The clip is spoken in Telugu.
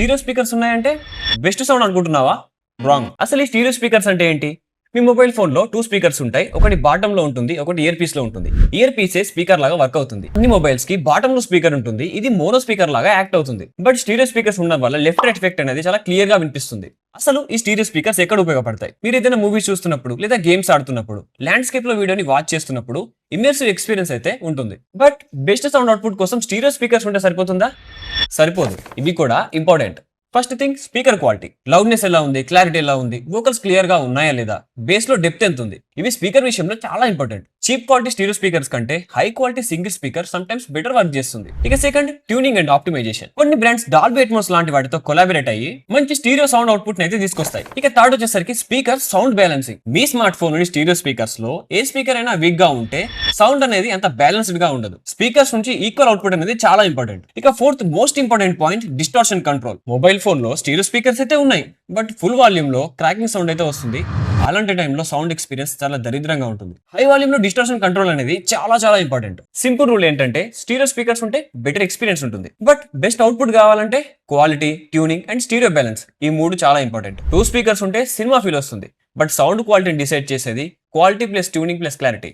స్టీరియో స్పీకర్స్ ఉన్నాయంటే బెస్ట్ సౌండ్ అనుకుంటున్నావా? రాంగ్. అసలు ఈ స్టీరియో స్పీకర్స్ అంటే ఏంటి? మీ మొబైల్ ఫోన్ లో 2 స్పీకర్స్ ఉంటాయి. ఒకటి బాటమ్ లో ఉంటుంది, ఒకటి ఇయర్ పీస్ లో ఉంటుంది. ఇయర్ పీసే స్పీకర్ లాగా వర్క్ అవుతుంది. అన్ని మొబైల్స్ కి బాటమ్ లో స్పీకర్ ఉంటుంది, ఇది మోనో స్పీకర్ లాగా యాక్ట్ అవుతుంది. బట్ స్టీరియో స్పీకర్స్ ఉండడం వల్ల లెఫ్ట్ రైట్ ఎఫెక్ట్ అనేది చాలా క్లియర్ గా వినిపిస్తుంది. అసలు ఈ స్టీరియో స్పీకర్స్ ఎక్కడ ఉపయోగపడతాయి? మీరు ఏదైనా మూవీస్ చూస్తున్నప్పుడు లేదా గేమ్స్ ఆడుతున్నప్పుడు, ల్యాండ్స్కేప్ లో వీడియోని వాచ్ చేస్తున్నప్పుడు ఇమర్సివ్ ఎక్స్పీరియన్స్ అయితే ఉంటుంది. బట్ బెస్ట్ సౌండ్ అవుట్పుట్ కోసం స్టీరియో స్పీకర్స్ ఉంటే సరిపోతుందా? సరిపోదు. ఇవి కూడా important. First thing, speaker quality. Loudness ఎలా ఉంది, క్లారిటీ ఎలా ఉంది, వోకల్స్ క్లియర్ గా ఉన్నాయా లేదా, బేస్ లో డెప్త్ ఎంత ఉంది, ఇవి స్పీకర్ విషయంలో చాలా important. Cheap quality stereo speakers కంటే high quality single speaker some times better work చేస్తుంది. ఇక సెకండ్, ట్యూనింగ్ అండ్ ఆప్టిమైజేషన్. కొన్ని బ్రాండ్స్ డాల్బీ అట్మోస్ లాంటి వాటితో కొలాబరేట్ అయ్యి మంచి స్టీరియో సౌండ్ అవుట్పుట్ అయితే తీసుకొస్తాయి. ఇక థర్డ్ వచ్చేసరికి స్పీకర్ సౌండ్ బ్యాలెన్సింగ్. మీ స్మార్ట్ ఫోన్ నుండి స్టీరియో స్పీకర్స్ లో ఏ స్పీకర్ అయినా వీక్ గా ఉంటే సౌండ్ అనేది అంత బ్యాలెన్స్డ్ గా ఉండదు. స్పీకర్స్ నుంచి ఈక్వల్ అవుట్పుట్ అనేది చాలా ఇంపార్టెంట్. ఇక fourth most important point, distortion control. Mobile phone లో స్టీరియో స్పీకర్స్ అయితే ఉన్నాయి, బట్ ఫుల్ వాల్యూమ్ లో క్రాకింగ్ సౌండ్ అయితే వస్తుంది. అలాంటి టైంలో సౌండ్ ఎక్స్పీరియన్స్ చాలా దరిద్రంగా ఉంటుంది. హై వాల్యూమ్ లో డిస్టార్షన్ కంట్రోల్ అనేది చాలా ఇంపార్టెంట్. సింపుల్ రూల్ ఏంటంటే స్టీరియో స్పీకర్స్ ఉంటే బెటర్ ఎక్స్పీరియన్స్ ఉంటుంది. బట్ బెస్ట్ అవుట్పుట్ కావాలంటే quality, tuning and stereo balance, ఈ మూడు చాలా ఇంపార్టెంట్. 2 స్పీకర్స్ ఉంటే సినిమా ఫీల్ వస్తుంది, బట్ సౌండ్ క్వాలిటీని డిసైడ్ చేసేది quality plus tuning plus clarity.